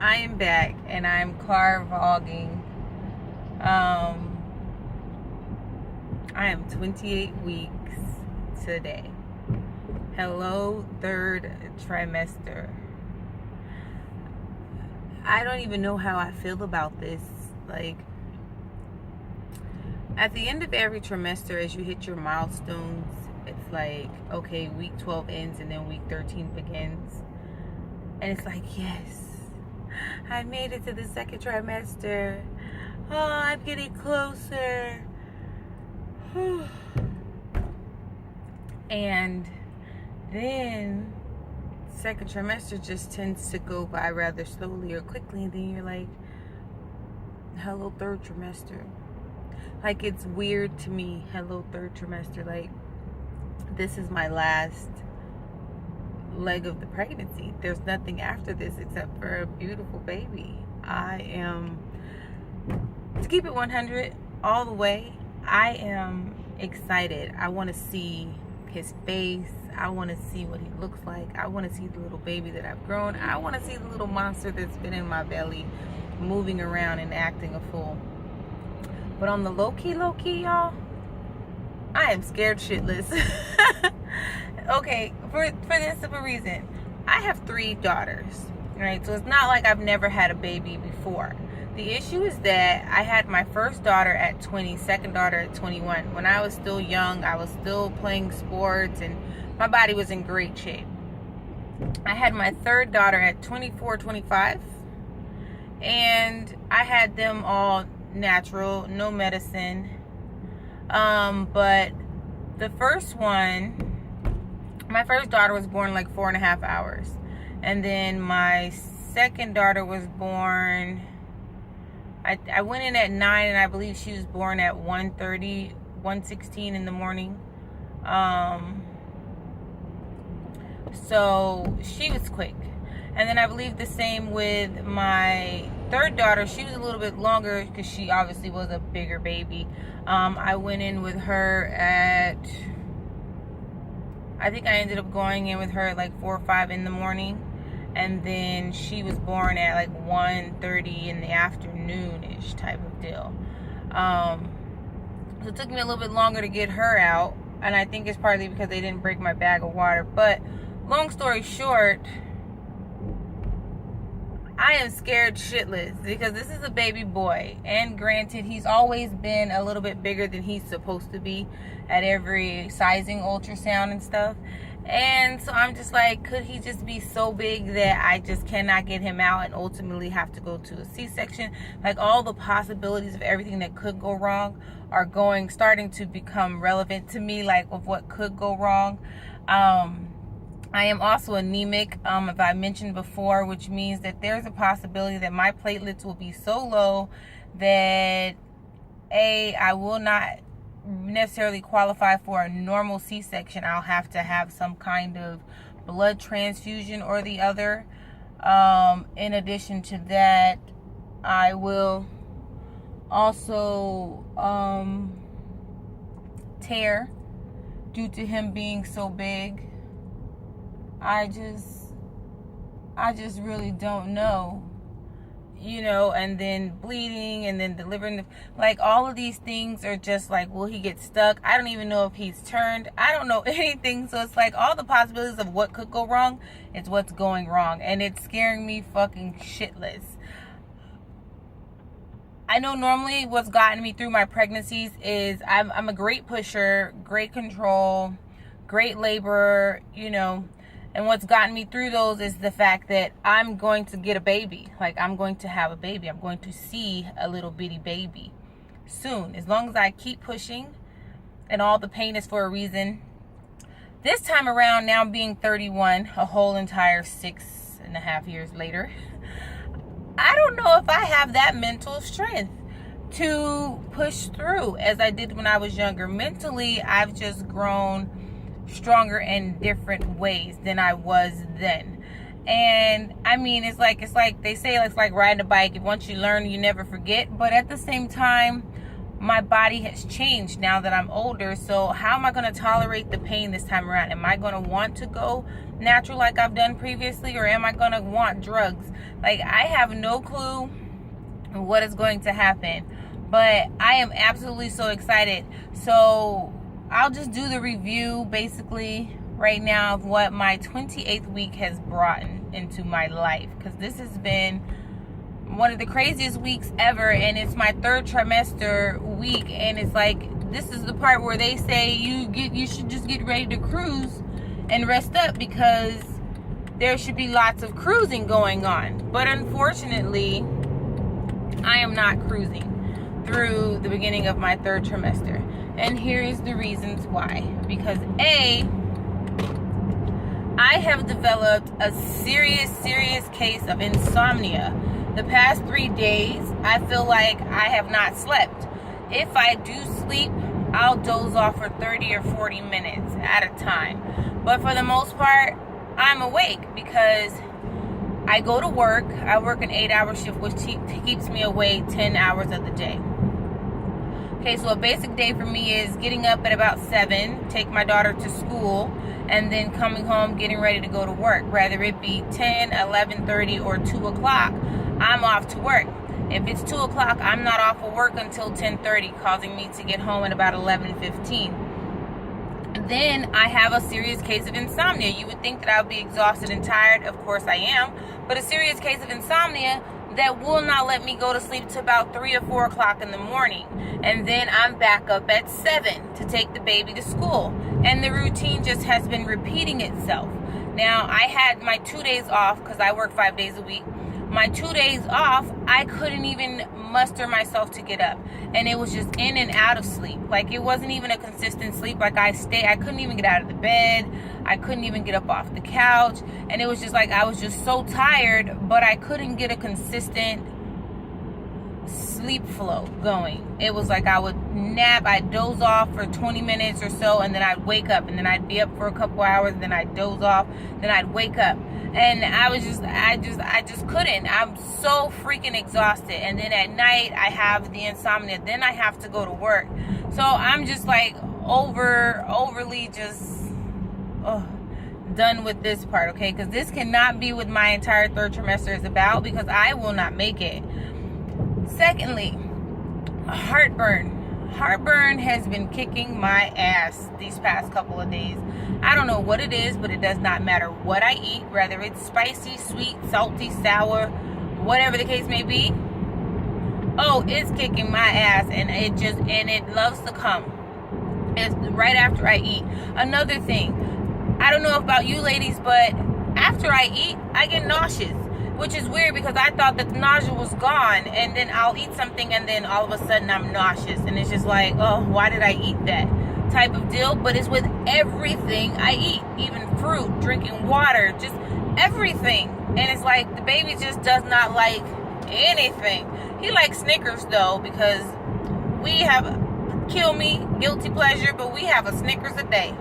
I am back and I'm car vlogging. I am 28 weeks today. Hello, third trimester. I don't even know how I feel about this. Like, at the end of every trimester, as you hit your milestones, it's like, okay, week 12 ends and then week 13 begins. And it's like, yes, I made it to the second trimester. Oh, I'm getting closer. And then second trimester just tends to go by rather slowly or quickly, and then you're like, hello, third trimester. Like, it's weird to me. Hello, third trimester. Like, this is my last leg of the pregnancy. There's nothing after this except for a beautiful baby. I am, to keep it 100 all the way, I am excited. I want to see his face. I want to see what he looks like. I want to see the little baby that I've grown. I want to see the little monster that's been in my belly moving around and acting a fool. But on the low-key, y'all, I am scared shitless. Okay, for this simple reason. I have 3 daughters, right? So it's not like I've never had a baby before. The issue is that I had my first daughter at 20, second daughter at 21. When I was still young, I was still playing sports and my body was in great shape. I had my third daughter at 24, 25. And I had them all natural, no medicine. But the first one, my first daughter was born like 4.5 hours. And then my second daughter was born, I went in at 9 and I believe she was born at 1:30, 1:16 in the morning. So she was quick. And then I believe the same with my third daughter. She was a little bit longer because she obviously was a bigger baby. I went in with her at, I think I ended up going in with her at like 4 or 5 in the morning. And then she was born at like 1:30 in the afternoon-ish type of deal. So it took me a little bit longer to get her out. And I think it's partly because they didn't break my bag of water. But long story short, I am scared shitless because this is a baby boy. And granted, he's always been a little bit bigger than he's supposed to be at every sizing ultrasound and stuff. And so I'm just like, could he just be so big that I just cannot get him out and ultimately have to go to a C-section? Like, all the possibilities of everything that could go wrong are starting to become relevant to me, like of what could go wrong. I am also anemic, as I mentioned before, which means that there's a possibility that my platelets will be so low that I will not necessarily qualify for a normal C-section. I'll have to have some kind of blood transfusion or the other. In addition to that, I will also tear due to him being so big. I just really don't know, and then bleeding and then delivering like all of these things are just like, will he get stuck? I don't even know if he's turned. I don't know anything. So it's like all the possibilities of what could go wrong is what's going wrong. And it's scaring me fucking shitless. I know normally what's gotten me through my pregnancies is I'm a great pusher, great control, great laborer, And what's gotten me through those is the fact that I'm going to get a baby. Like, I'm going to have a baby. I'm going to see a little bitty baby soon. As long as I keep pushing and all the pain is for a reason. This time around, now being 31, a whole entire 6.5 years later, I don't know if I have that mental strength to push through as I did when I was younger. Mentally, I've just grown stronger in different ways than I was then. And I mean, it's like they say, it's like riding a bike. Once you learn, you never forget. But at the same time, my body has changed now that I'm older. So how am I going to tolerate the pain this time around? Am I going to want to go natural like I've done previously, or am I going to want drugs? Like, I have no clue what is going to happen, but I am absolutely so excited. So I'll just do the review basically right now of what my 28th week has brought into my life, because this has been one of the craziest weeks ever, and it's my 3rd trimester week, and it's like, this is the part where they say you should just get ready to cruise and rest up, because there should be lots of cruising going on. But unfortunately, I am not cruising through the beginning of my 3rd trimester, and here's the reasons why. Because A, I have developed a serious case of insomnia. The past 3 days, I feel like I have not slept. If I do sleep, I'll doze off for 30 or 40 minutes at a time. But for the most part, I'm awake because I go to work. I work an 8-hour shift, which keeps me awake 10 hours of the day. Okay, so a basic day for me is getting up at about 7, take my daughter to school, and then coming home, getting ready to go to work. Whether it be 10, 11:30, or 2 o'clock, I'm off to work. If it's 2 o'clock, I'm not off of work until 10:30, causing me to get home at about 11:15. Then I have a serious case of insomnia. You would think that I would be exhausted and tired. Of course I am. But a serious case of insomnia that will not let me go to sleep till about 3 or 4 o'clock in the morning. And then I'm back up at 7 to take the baby to school. And the routine just has been repeating itself. Now, I had my 2 days off because I work 5 days a week. My 2 days off, I couldn't even muster myself to get up. And it was just in and out of sleep. Like, it wasn't even a consistent sleep. Like, I couldn't even get out of the bed. I couldn't even get up off the couch. And it was just like, I was just so tired, but I couldn't get a consistent sleep flow going. It was like I would nap, I'd doze off for 20 minutes or so, and then I'd wake up, and then I'd be up for a couple hours, then I'd doze off, then I'd wake up. And I just couldn't. I'm so freaking exhausted. And then at night, I have the insomnia. Then I have to go to work. So I'm just like overly just done with this part, okay? Because this cannot be what my entire 3rd trimester is about, because I will not make it. Secondly, heartburn. Heartburn has been kicking my ass these past couple of days. I don't know what it is, but it does not matter what I eat, whether it's spicy, sweet, salty, sour, whatever the case may be. Oh, it's kicking my ass, and it loves to come. It's right after I eat. Another thing, I don't know about you ladies, but after I eat, I get nauseous, which is weird because I thought that the nausea was gone, and then I'll eat something and then all of a sudden I'm nauseous, and it's just like, oh, why did I eat that type of deal? But it's with everything I eat, even fruit, drinking water, just everything. And it's like the baby just does not like anything. He likes Snickers though, because we have, kill me, guilty pleasure, but we have a Snickers a day.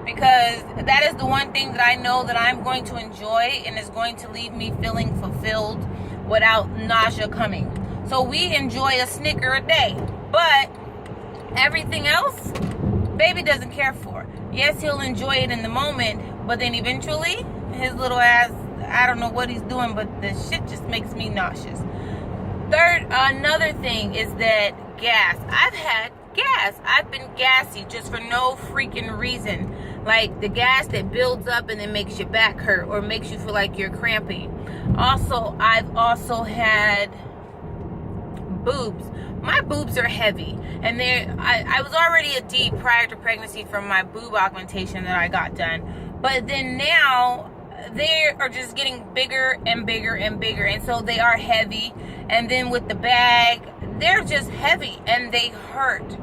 Because that is the one thing that I know that I'm going to enjoy and is going to leave me feeling fulfilled without nausea coming. So we enjoy a Snicker a day. But everything else, baby doesn't care for. Yes, he'll enjoy it in the moment, but then eventually his little ass, I don't know what he's doing, but the shit just makes me nauseous. Third, another thing is that gas. I've had gas. I've been gassy just for no freaking reason. Like the gas that builds up and then makes your back hurt or makes you feel like you're cramping. Also, I've also had boobs. My boobs are heavy, and I was already a D prior to pregnancy from my boob augmentation that I got done. But then now they are just getting bigger and bigger and bigger, and so they are heavy. And then with the bag, they're just heavy and they hurt.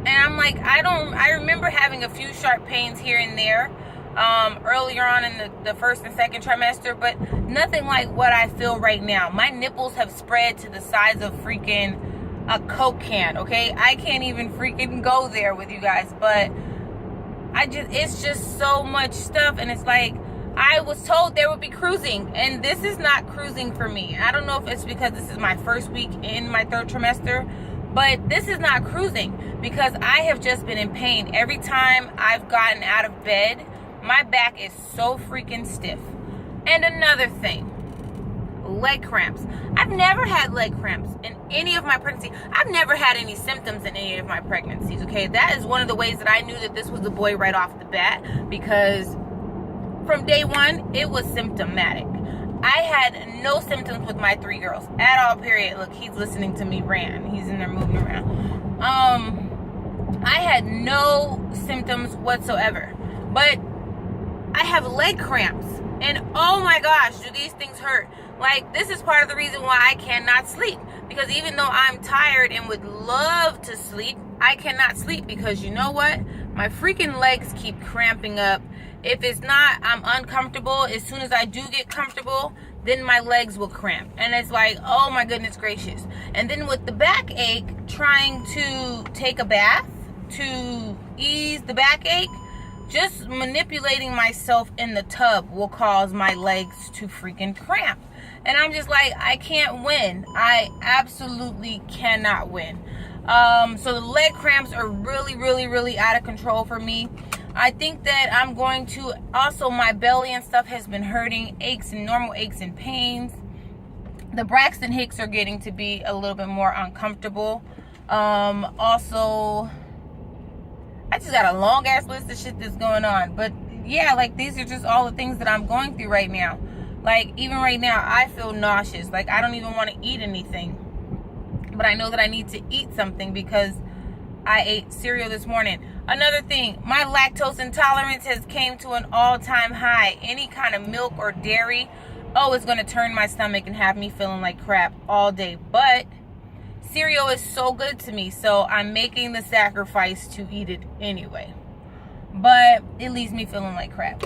And I'm like, I remember having a few sharp pains here and there earlier on in the 1st and 2nd trimester, but nothing like what I feel right now. My nipples have spread to the size of freaking a Coke can, okay? I can't even freaking go there with you guys, but it's just so much stuff, and it's like, I was told there would be cruising, and this is not cruising for me. I don't know if it's because this is my first week in my third trimester, but this is not cruising because I have just been in pain. Every time I've gotten out of bed, my back is so freaking stiff. And another thing, leg cramps. I've never had leg cramps in any of my pregnancy. I've never had any symptoms in any of my pregnancies, okay? That is one of the ways that I knew that this was a boy right off the bat, because from day one, it was symptomatic. I had no symptoms with my 3 girls at all, period. Look, he's listening to me rant. He's in there moving around. I had no symptoms whatsoever. But I have leg cramps. And oh my gosh, do these things hurt. Like, this is part of the reason why I cannot sleep. Because even though I'm tired and would love to sleep, I cannot sleep because you know what? My freaking legs keep cramping up. If it's not, I'm uncomfortable. As soon as I do get comfortable, then my legs will cramp. And it's like, oh my goodness gracious. And then with the backache, trying to take a bath to ease the backache, just manipulating myself in the tub will cause my legs to freaking cramp. And I'm just like, I can't win. I absolutely cannot win. So the leg cramps are really, really, really out of control for me. I think that I'm going to, also my belly and stuff has been hurting, aches and normal aches and pains. The Braxton Hicks are getting to be a little bit more uncomfortable. Also, I just got a long ass list of shit that's going on. But yeah, like, these are just all the things that I'm going through right now. Like, even right now, I feel nauseous. Like, I don't even want to eat anything. But I know that I need to eat something because I ate cereal this morning. Another thing, my lactose intolerance has came to an all-time high. Any kind of milk or dairy, oh, it's going to turn my stomach and have me feeling like crap all day. But cereal is so good to me, so I'm making the sacrifice to eat it anyway. But it leaves me feeling like crap.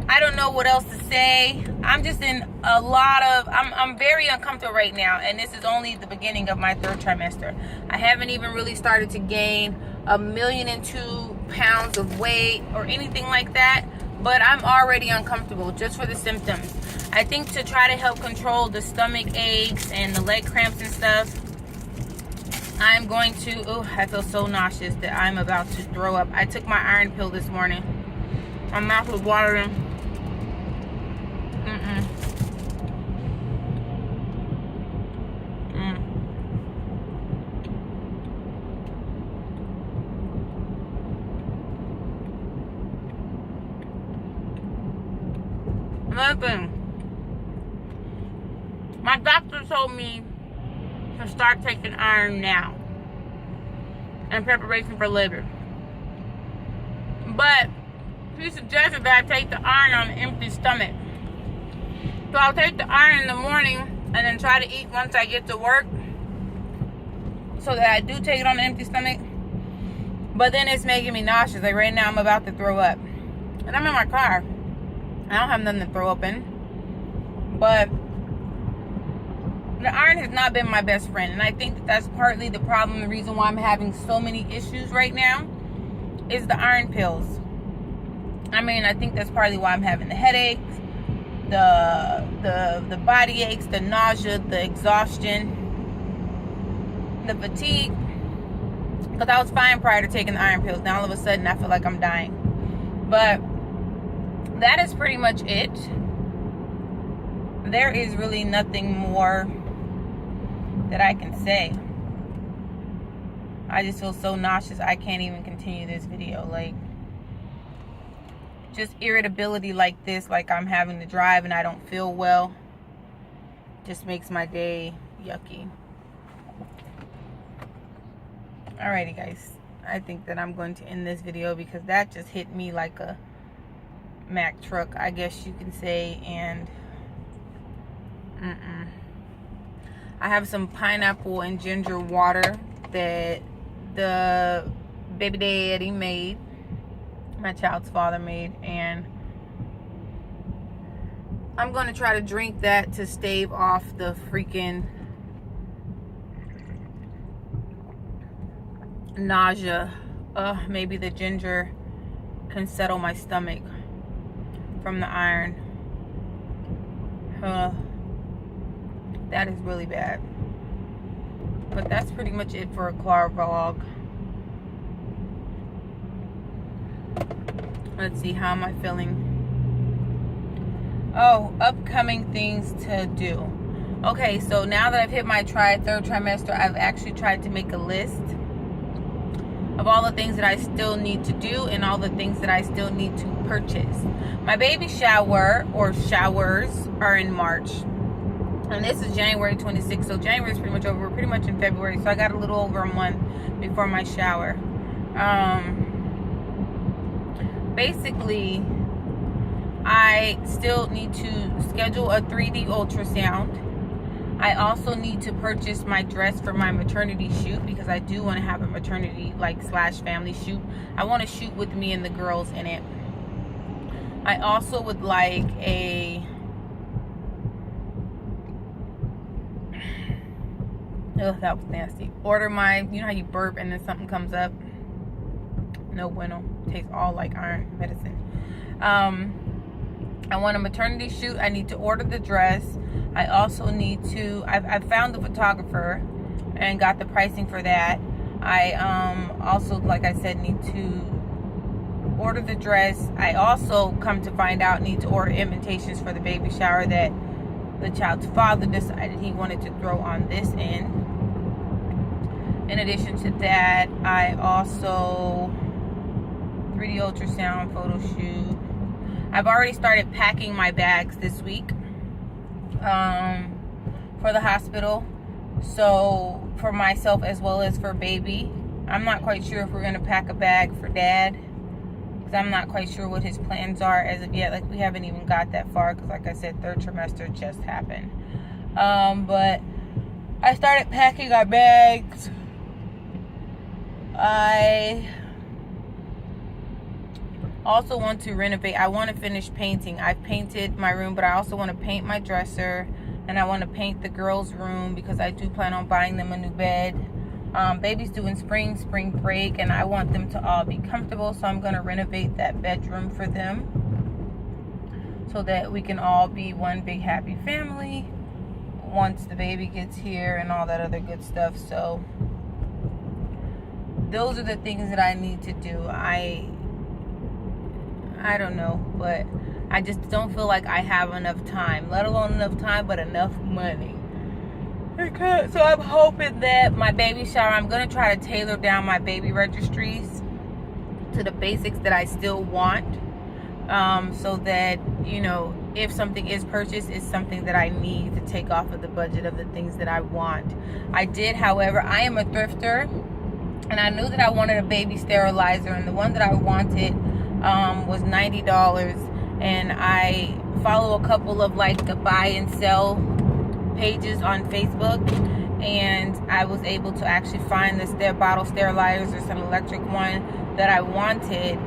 I don't know what else to say. I'm just in a lot of, I'm very uncomfortable right now, and this is only the beginning of my third trimester. I haven't even really started to gain 1,002 pounds of weight or anything like that, but I'm already uncomfortable just for the symptoms. I think to try to help control the stomach aches and the leg cramps and stuff, I'm going to, oh, I feel so nauseous that I'm about to throw up. I took my iron pill this morning. My mouth was watering. Another thing, my doctor told me to start taking iron now in preparation for labor. But he suggested that I take the iron on an empty stomach. So I'll take the iron in the morning and then try to eat once I get to work, so that I do take it on an empty stomach. But then it's making me nauseous. Like right now I'm about to throw up. And I'm in my car. I don't have nothing to throw up in. But the iron has not been my best friend. And I think that that's partly the problem. The reason why I'm having so many issues right now is the iron pills. I mean, I think that's partly why I'm having the headaches, the body aches, the nausea, the exhaustion, the fatigue. Because I was fine prior to taking the iron pills. Now all of a sudden I feel like I'm dying. But that is pretty much it. There is really nothing more that I can say. I just feel so nauseous I can't even continue this video. Like, just irritability like this, like I'm having to drive and I don't feel well, just makes my day yucky. Alrighty guys, I think that I'm going to end this video because that just hit me like a Mack truck, I guess you can say. And I have some pineapple and ginger water that the baby daddy made, my child's father made, and I'm going to try to drink that to stave off the freaking nausea. Maybe the ginger can settle my stomach. from the iron. That is really bad. But that's pretty much it for a car vlog. Let's see, how am I feeling? Oh, upcoming things to do. Okay, so now that I've hit my third trimester, I've actually tried to make a list of all the things that I still need to do and all the things that I still need to purchase. My baby shower or showers are in March. And this is January 26th, so January is pretty much over. We're pretty much in February, so I got a little over a month before my shower. Basically, I still need to schedule a 3D ultrasound. I also need to purchase my dress for my maternity shoot, because I do want to have a maternity / family shoot. I want to shoot with me and the girls in it. I also would like a oh, that was nasty. Order my, you know how you burp and then something comes up? No bueno. Tastes all like iron medicine. I want a maternity shoot. I need to order the dress. I also need to, I've found the photographer and got the pricing for that. I also, like I said, need to order the dress. I also, come to find out, need to order invitations for the baby shower that the child's father decided he wanted to throw on this end. In addition to that, I also 3D ultrasound, photo shoot. I've already started packing my bags this week for the hospital. So for myself as well as for baby. I'm not quite sure if we're going to pack a bag for dad, because I'm not quite sure what his plans are as of yet. Like, we haven't even got that far, because like I said, third trimester just happened. But I started packing our bags. I also want to renovate. I want to finish painting. I've painted my room, but I also want to paint my dresser, and I want to paint the girls' room, because I do plan on buying them a new bed. Baby's doing spring break, and I want them to all be comfortable, so I'm going to renovate that bedroom for them so that we can all be one big happy family once the baby gets here and all that other good stuff. So those are the things that I need to do. I don't know, but I just don't feel like I have enough time, let alone enough time, but enough money. Okay, so I'm hoping that my baby shower, I'm going to try to tailor down my baby registries to the basics that I still want, so that, you know, if something is purchased, it's something that I need to take off of the budget of the things that I want. I did, however, I am a thrifter, and I knew that I wanted a baby sterilizer, and the one that I wanted was $90, and I follow a couple of like the buy and sell pages on Facebook, and I was able to actually find the bottle sterilizers. There's an electric one that I wanted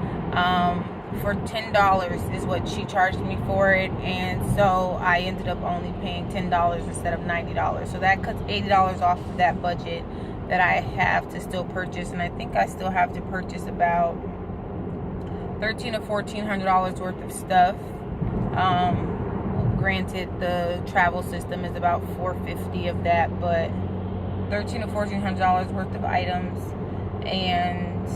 for $10 is what she charged me for it, and so I ended up only paying $10 instead of $90. So that cuts $80 off of that budget that I have to still purchase, and I think I still have to purchase about $1,300 or $1,400 worth of stuff. Granted, the travel system is about $450 of that, but $1,300 or $1,400 worth of items. And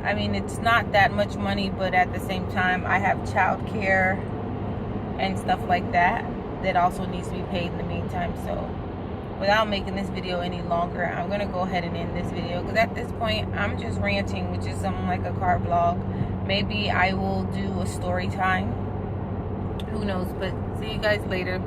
I mean, it's not that much money, but at the same time, I have childcare and stuff like that that also needs to be paid in the meantime. So without making this video any longer, I'm gonna go ahead and end this video, because at this point I'm just ranting, which is something like a car vlog. Maybe I will do a story time, who knows, but see you guys later.